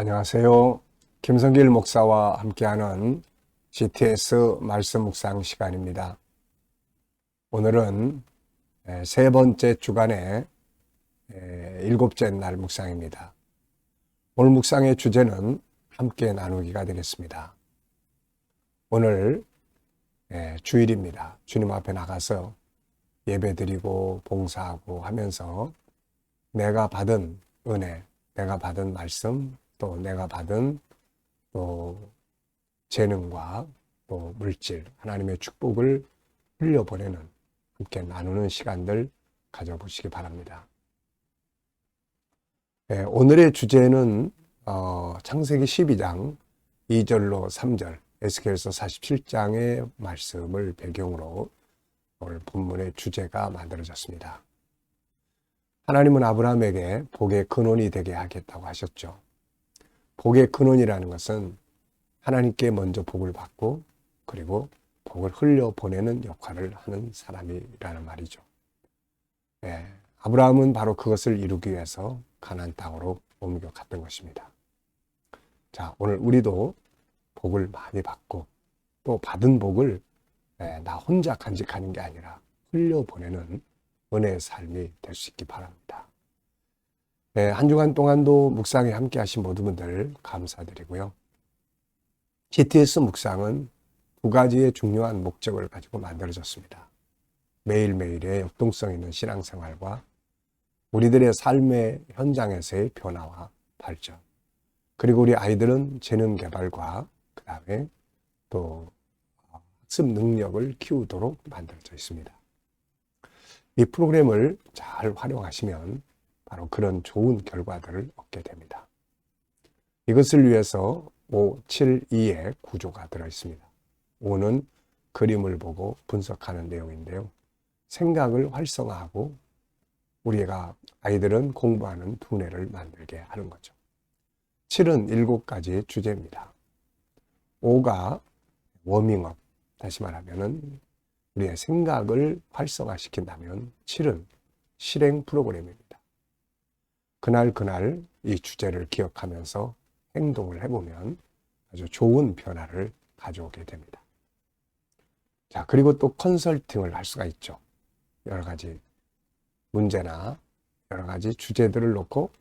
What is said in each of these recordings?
안녕하세요. 김성길 목사와 함께하는 GTS 말씀 묵상 시간입니다. 오늘은 세 번째 주간의 일곱째 날 묵상입니다. 오늘 묵상의 주제는 함께 나누기가 되겠습니다. 오늘 주일입니다. 주님 앞에 나가서 예배드리고 봉사하고 하면서 내가 받은 은혜, 내가 받은 말씀, 또 내가 받은 또 재능과 또 물질, 하나님의 축복을 흘려보내는, 함께 나누는 시간들 가져보시기 바랍니다. 오늘의 주제는 창세기 12장 2절로 3절, 에스겔서 47장의 말씀을 배경으로 오늘 본문의 주제가 만들어졌습니다. 하나님은 아브라함에게 복의 근원이 되게 하겠다고 하셨죠. 복의 근원이라는 것은 하나님께 먼저 복을 받고 그리고 복을 흘려보내는 역할을 하는 사람이라는 말이죠. 아브라함은 바로 그것을 이루기 위해서 가나안 땅으로 옮겨갔던 것입니다. 자, 오늘 우리도 복을 많이 받고 또 받은 복을 나 혼자 간직하는 게 아니라 흘려보내는 은혜의 삶이 될 수 있기 바랍니다. 한 주간 동안도 묵상에 함께 하신 모든 분들 감사드리고요. GTS 묵상은 두 가지의 중요한 목적을 가지고 만들어졌습니다. 매일매일의 역동성 있는 신앙생활과 우리들의 삶의 현장에서의 변화와 발전, 그리고 우리 아이들은 재능 개발과 그 다음에 또 학습 능력을 키우도록 만들어져 있습니다. 이 프로그램을 잘 활용하시면 바로 그런 좋은 결과들을 얻게 됩니다. 이것을 위해서 5, 7, 2의 구조가 들어있습니다. 5는 그림을 보고 분석하는 내용인데요. 생각을 활성화하고 우리가 아이들은 공부하는 두뇌를 만들게 하는 거죠. 7은 7가지의 주제입니다. 5가 워밍업, 다시 말하면 우리의 생각을 활성화시킨다면 7은 실행 프로그램입니다. 그날 이 주제를 기억하면서 행동을 해보면 아주 좋은 변화를 가져오게 됩니다. 자, 그리고 또 컨설팅을 할 수가 있죠. 여러 가지 문제나 여러 가지 주제들을 놓고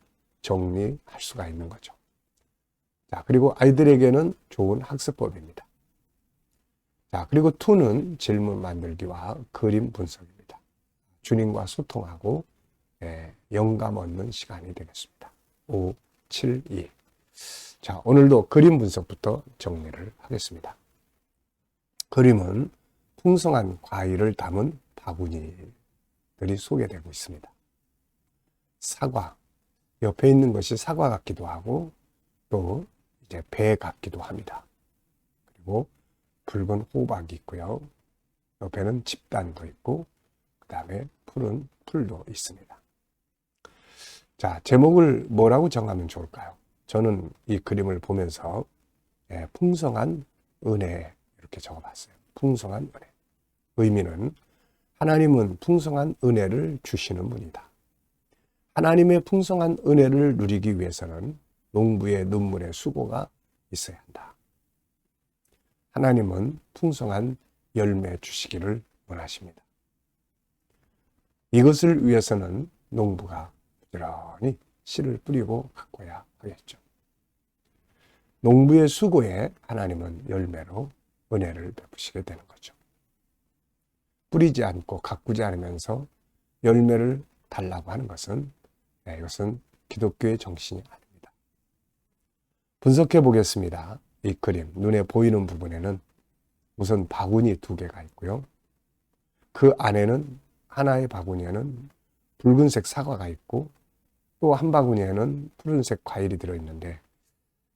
정리할 수가 있는 거죠. 자, 그리고 아이들에게는 좋은 학습법입니다. 자, 그리고 2는 질문 만들기와 그림 분석입니다. 주님과 소통하고 영감 얻는 시간이 되겠습니다. 5, 7, 2. 자, 오늘도 그림 분석부터 정리를 하겠습니다. 그림은 풍성한 과일을 담은 바구니들이 소개되고 있습니다. 사과, 옆에 있는 것이 사과 같기도 하고 또 이제 배 같기도 합니다. 그리고 붉은 호박이 있고요. 옆에는 집단도 있고 그 다음에 푸른 풀도 있습니다. 자, 제목을 뭐라고 정하면 좋을까요? 저는 이 그림을 보면서 풍성한 은혜 이렇게 적어봤어요. 풍성한 은혜. 의미는 하나님은 풍성한 은혜를 주시는 분이다. 하나님의 풍성한 은혜를 누리기 위해서는 농부의 눈물의 수고가 있어야 한다. 하나님은 풍성한 열매 주시기를 원하십니다. 이것을 위해서는 농부가 부지런히 씨를 뿌리고 가꿔야 하겠죠. 농부의 수고에 하나님은 열매로 은혜를 베푸시게 되는 거죠. 뿌리지 않고 가꾸지 않으면서 열매를 달라고 하는 것은 이것은 기독교의 정신이 아닙니다. 분석해 보겠습니다. 이 그림, 눈에 보이는 부분에는 우선 바구니 2개가 있고요. 그 안에는 하나의 바구니에는 붉은색 사과가 있고 또 한 바구니에는 푸른색 과일이 들어있는데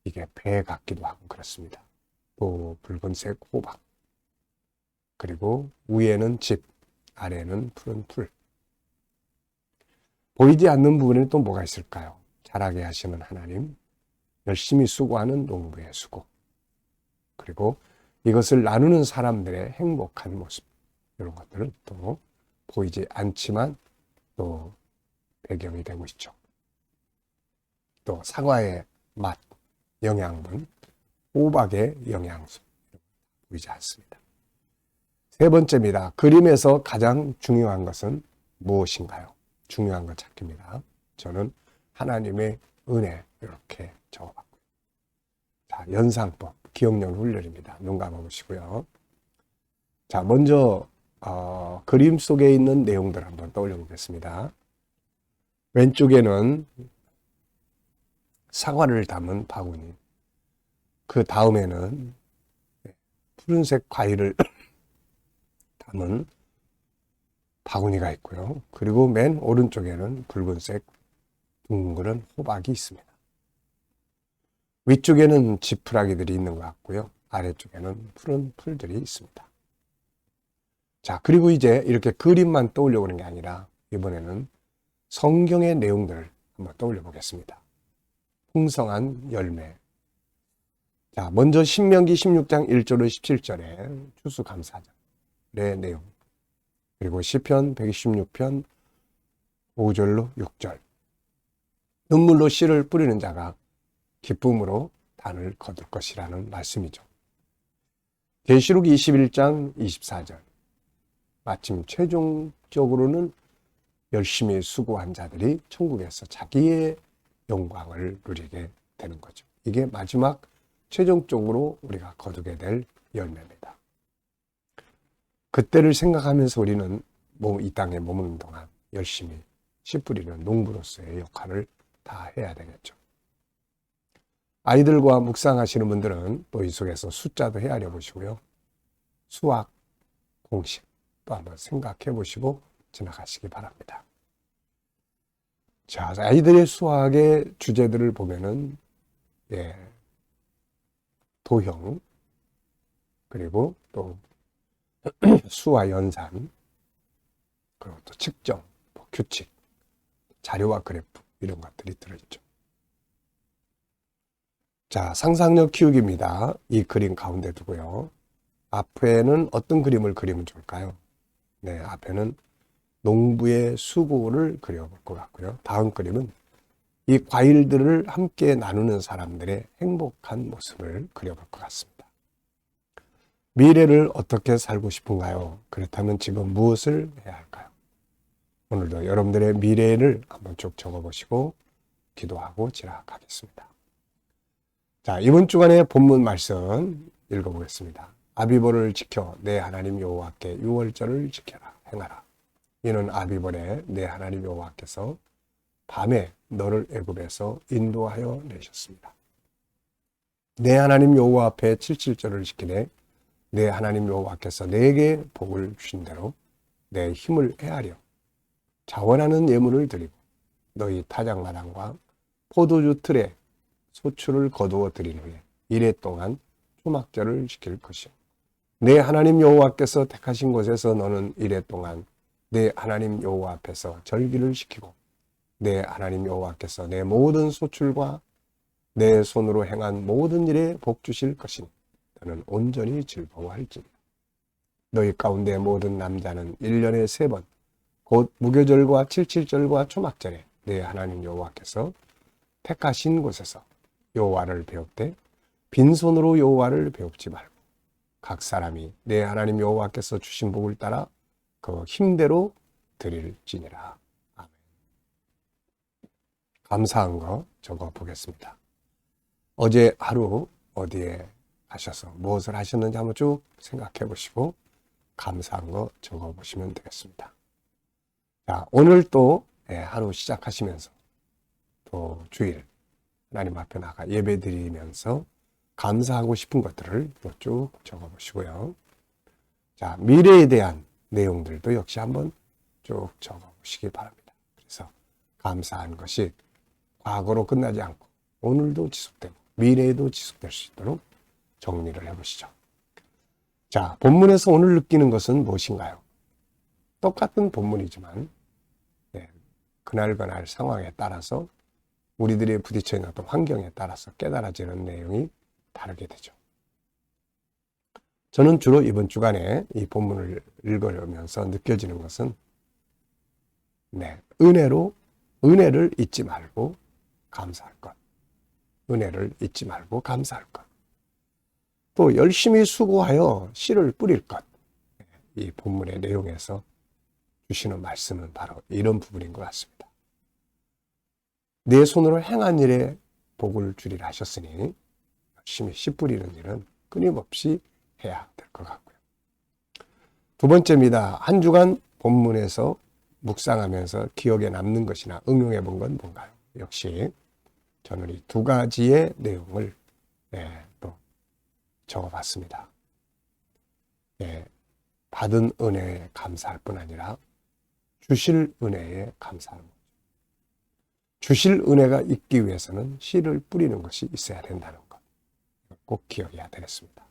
이게 배 같기도 하고 그렇습니다. 또 붉은색 호박, 그리고 위에는 집, 아래는 푸른 풀. 보이지 않는 부분에는 또 뭐가 있을까요? 자라게 하시는 하나님, 열심히 수고하는 농부의 수고, 그리고 이것을 나누는 사람들의 행복한 모습, 이런 것들은 또 보이지 않지만 또 배경이 되고 있죠. 또 사과의 맛, 영양분, 호박의 영양소 보이지 않습니다. 세 번째입니다. 그림에서 가장 중요한 것은 무엇인가요? 중요한 것 찾기입니다. 저는 하나님의 은혜 이렇게 적어봤고요. 자, 연상법, 기억력 훈련입니다. 눈 감아보시고요. 자, 먼저 그림 속에 있는 내용들 한번 떠올려 보겠습니다. 왼쪽에는 사과를 담은 바구니, 그 다음에는 푸른색 과일을 담은 바구니가 있고요. 그리고 맨 오른쪽에는 붉은색 둥그런 호박이 있습니다. 위쪽에는 지푸라기들이 있는 것 같고요. 아래쪽에는 푸른 풀들이 있습니다. 자, 그리고 이제 이렇게 그림만 떠올려 보는 게 아니라 이번에는 성경의 내용들을 한번 떠올려 보겠습니다. 풍성한 열매. 자, 먼저 신명기 16장 1절로 17절에 추수감사절의 내용. 그리고 시편 126편 5절로 6절. 눈물로 씨를 뿌리는 자가 기쁨으로 단을 거둘 것이라는 말씀이죠. 계시록 21장 24절. 마침 최종적으로는 열심히 수고한 자들이 천국에서 자기의 영광을 누리게 되는 거죠. 이게 마지막 최종적으로 우리가 거두게 될 열매입니다. 그때를 생각하면서 우리는 이 땅에 머무는 동안 열심히 씨 뿌리는 농부로서의 역할을 다 해야 되겠죠. 아이들과 묵상하시는 분들은 또 이 속에서 숫자도 헤아려 보시고요. 수학, 공식 또 한번 생각해 보시고 지나가시기 바랍니다. 자, 아이들의 수학의 주제들을 보면은 도형, 그리고 또 수와 연산, 그리고 또 측정, 또 규칙, 자료와 그래프 이런 것들이 들어있죠. 자, 상상력 키우기입니다. 이 그림 가운데 두고요. 앞에는 어떤 그림을 그리면 좋을까요? 네, 앞에는 농부의 수고를 그려볼 것 같고요. 다음 그림은 이 과일들을 함께 나누는 사람들의 행복한 모습을 그려볼 것 같습니다. 미래를 어떻게 살고 싶은가요? 그렇다면 지금 무엇을 해야 할까요? 오늘도 여러분들의 미래를 한번 쭉 적어보시고 기도하고 지나가겠습니다. 자, 이번 주간의 본문 말씀 읽어보겠습니다. 아비보를 지켜 내 하나님 여호와께 유월절을 지켜라 행하라. 이는 아비보에 내 하나님 여호와께서 밤에 너를 애굽에서 인도하여 내셨습니다. 내 하나님 여호와 앞에 칠칠절을 지키되 내 하나님 여호와께서 내게 복을 주신 대로 내 힘을 헤아려 자원하는 예물을 드리고 너희 타작마당과 포도주 틀에 소출을 거두어 드린 후에 이래 동안 초막절을 지킬 것이요 내 하나님 여호와께서 택하신 곳에서 너는 이래 동안 내 하나님 여호와 앞에서 절기를 지키고 내 하나님 여호와께서 내 모든 소출과 내 손으로 행한 모든 일에 복 주실 것이니 너는 온전히 즐거워할지니 너희 가운데 모든 남자는 1년에 3번 곧 무교절과 칠칠절과 초막절에 내 하나님 여호와께서 택하신 곳에서 여호와를 배웁되 빈손으로 여호와를 배웁지 말고 각 사람이 내 하나님 여호와께서 주신 복을 따라 그 힘대로 드릴지니라. 아멘. 감사한 거 적어 보겠습니다. 어제 하루 어디에 가셔서 무엇을 하셨는지 한번 쭉 생각해 보시고 감사한 거 적어 보시면 되겠습니다. 자, 오늘 또 하루 시작하시면서 또 주일 하나님 앞에 나가 예배 드리면서 감사하고 싶은 것들을 또 쭉 적어 보시고요. 자, 미래에 대한 내용들도 역시 한번 쭉 적어 보시기 바랍니다. 그래서 감사한 것이 과거로 끝나지 않고 오늘도 지속되고 미래에도 지속될 수 있도록 정리를 해보시죠. 자, 본문에서 오늘 느끼는 것은 무엇인가요? 똑같은 본문이지만 그날 상황에 따라서 우리들이 부딪혀 있는 어떤 환경에 따라서 깨달아지는 내용이 다르게 되죠. 저는 주로 이번 주간에 이 본문을 읽으면서 느껴지는 것은 은혜를 잊지 말고 감사할 것. 은혜를 잊지 말고 감사할 것. 또 열심히 수고하여 씨를 뿌릴 것. 이 본문의 내용에서 주시는 말씀은 바로 이런 부분인 것 같습니다. 내 손으로 행한 일에 복을 주리라 하셨으니 열심히 씨 뿌리는 일은 끊임없이 해야 될 것 같고요. 두 번째입니다. 한 주간 본문에서 묵상하면서 기억에 남는 것이나 응용해 본 건 뭔가요? 역시 저는 이 두 가지의 내용을 또 적어봤습니다. 받은 은혜에 감사할 뿐 아니라 주실 은혜에 감사하는 거죠. 주실 은혜가 있기 위해서는 씨를 뿌리는 것이 있어야 된다는 것. 꼭 기억해야 되겠습니다.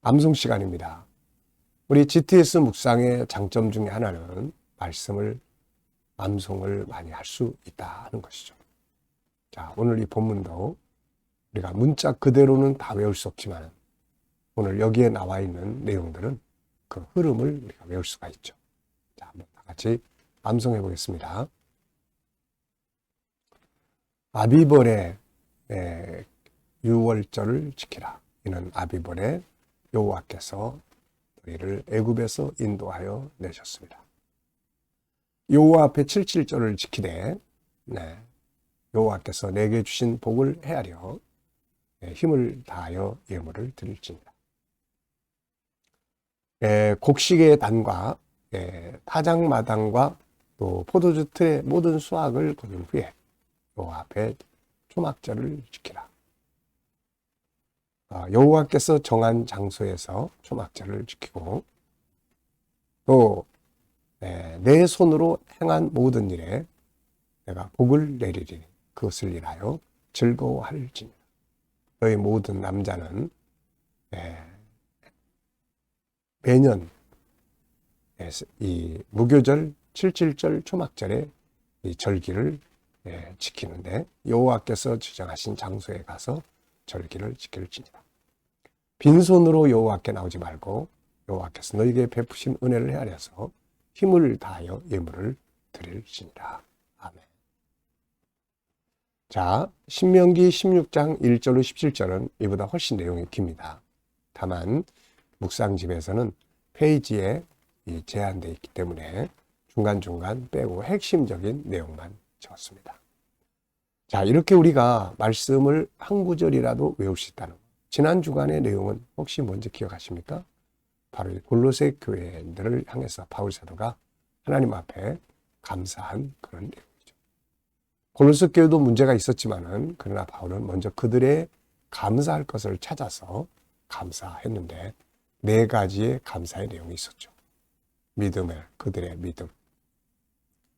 암송 시간입니다. 우리 GTS 묵상의 장점 중에 하나는 말씀을 암송을 많이 할 수 있다는 것이죠. 자, 오늘 이 본문도 우리가 문자 그대로는 다 외울 수 없지만 오늘 여기에 나와 있는 내용들은 그 흐름을 우리가 외울 수가 있죠. 자, 한번 다 같이 암송해 보겠습니다. 아비벌의 유월절을 지키라. 이는 아비벌의 여호와께서 너희를 애굽에서 인도하여 내셨습니다. 여호와 앞에 77절을 지키되 여호와께서 내게 주신 복을 헤아려 힘을 다하여 예물을 드릴지니라. 곡식의 단과 타작마당과 또 포도주 틀의 모든 수확을 거둔 후에 여호와 앞에 초막절을 지키라. 여호와께서 정한 장소에서 초막절을 지키고 또 내 손으로 행한 모든 일에 내가 복을 내리리니 그것을 인하여 즐거워할지니라. 너희 모든 남자는 매년 이 무교절 77절 초막절의 이 절기를 지키는데 여호와께서 지정하신 장소에 가서 절기를 지킬지니라. 빈손으로 여호와께 나오지 말고 여호와께서 너희에게 베푸신 은혜를 헤아려서 힘을 다하여 예물을 드릴지니라. 아멘. 자, 신명기 16장 1절로 17절은 이보다 훨씬 내용이 깁니다. 다만 묵상집에서는 페이지에 제한되어 있기 때문에 중간중간 빼고 핵심적인 내용만 적었습니다. 자, 이렇게 우리가 말씀을 한 구절이라도 외울 수 있다는 것. 지난 주간의 내용은 혹시 뭔지 기억하십니까? 바로 골로새 교회들을 향해서 바울 사도가 하나님 앞에 감사한 그런 내용이죠. 골로새 교회도 문제가 있었지만은 그러나 바울은 먼저 그들의 감사할 것을 찾아서 감사했는데 4가지의 감사의 내용이 있었죠. 그들의 믿음,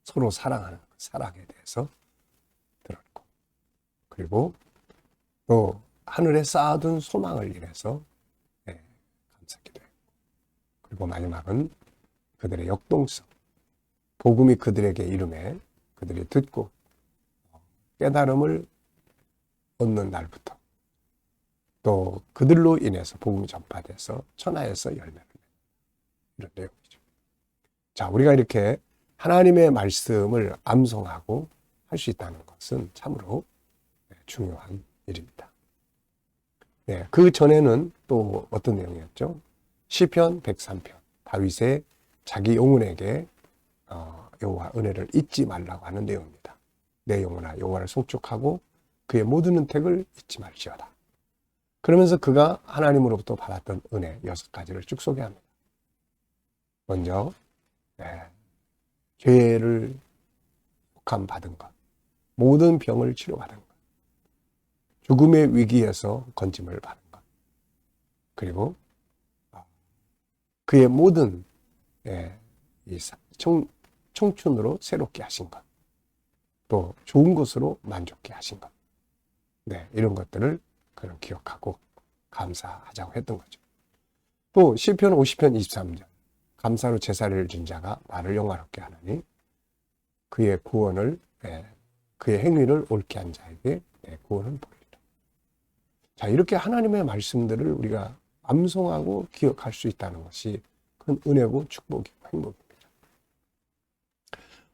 서로 사랑하는 사랑에 대해서 들었고, 그리고 또 하늘에 쌓아둔 소망을 인해서 감사기도 했고, 그리고 마지막은 그들의 역동성, 복음이 그들에게 이름에 그들이 듣고 깨달음을 얻는 날부터 또 그들로 인해서 복음이 전파돼서 천하에서 열매를 내는 이런 내용이죠. 자, 우리가 이렇게 하나님의 말씀을 암송하고 할 수 있다는 것은 참으로 중요한 일입니다. 그 전에는 또 어떤 내용이었죠? 시편 103편, 다윗의 자기 영혼에게 여호와 은혜를 잊지 말라고 하는 내용입니다. 내 영혼아 여호와를 송축하고 그의 모든 은택을 잊지 말지어다. 그러면서 그가 하나님으로부터 받았던 은혜 6가지를 쭉 소개합니다. 먼저 죄를 속함받은 것, 모든 병을 치료받은 것, 죽음의 위기에서 건짐을 받은 것, 그리고 그의 모든 청춘으로 새롭게 하신 것, 또 좋은 것으로 만족케 하신 것, 이런 것들을 그는 기억하고 감사하자고 했던 거죠. 또 시편 50편 23절, 감사로 제사를 진 자가 나를 영화롭게 하느니 그의 구원을 그의 행위를 옳게 한 자에게 내 구원을 보이리라. 자, 이렇게 하나님의 말씀들을 우리가 암송하고 기억할 수 있다는 것이 큰 은혜고 축복이고 행복입니다.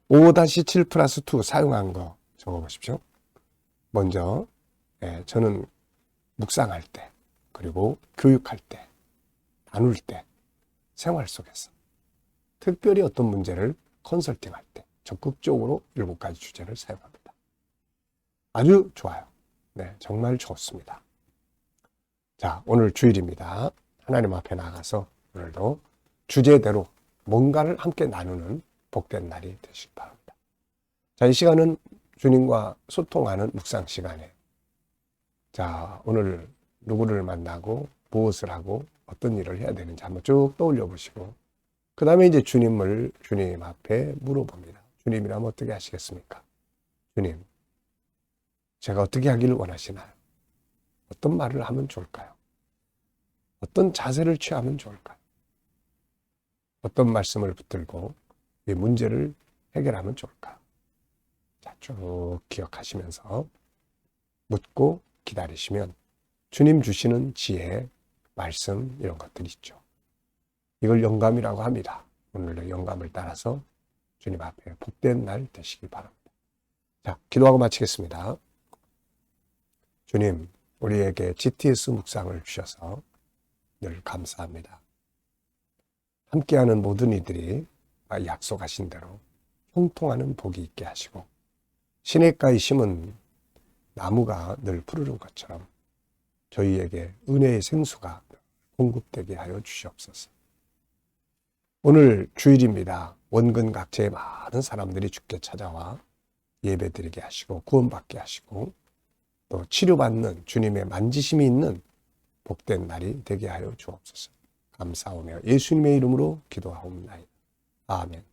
5-7+2 사용한 거 적어보십시오. 먼저 저는 묵상할 때, 그리고 교육할 때, 나눌 때, 생활 속에서 특별히 어떤 문제를 컨설팅할 때 적극적으로 7가지 주제를 사용합니다. 아주 좋아요. 네, 정말 좋습니다. 자, 오늘 주일입니다. 하나님 앞에 나가서 오늘도 주제대로 뭔가를 함께 나누는 복된 날이 되시기 바랍니다. 자, 이 시간은 주님과 소통하는 묵상 시간에, 자, 오늘 누구를 만나고 무엇을 하고 어떤 일을 해야 되는지 한번 쭉 떠올려 보시고, 그 다음에 이제 주님 앞에 물어봅니다. 주님이라면 어떻게 하시겠습니까? 주님, 제가 어떻게 하기를 원하시나요? 어떤 말을 하면 좋을까요? 어떤 자세를 취하면 좋을까요? 어떤 말씀을 붙들고 이 문제를 해결하면 좋을까요? 자, 쭉 기억하시면서 묻고 기다리시면 주님 주시는 지혜, 말씀 이런 것들이 있죠. 이걸 영감이라고 합니다. 오늘의 영감을 따라서 주님 앞에 복된 날 되시기 바랍니다. 자, 기도하고 마치겠습니다. 주님, 우리에게 GTS 묵상을 주셔서 늘 감사합니다. 함께하는 모든 이들이 약속하신 대로 형통하는 복이 있게 하시고, 시냇가에 심은 나무가 늘 푸르른 것처럼 저희에게 은혜의 생수가 공급되게 하여 주시옵소서. 오늘 주일입니다. 원근 각지의 많은 사람들이 주께 찾아와 예배드리게 하시고 구원받게 하시고 또 치료받는 주님의 만지심이 있는 복된 날이 되게 하여 주옵소서. 감사하며 예수님의 이름으로 기도하옵나이다. 아멘.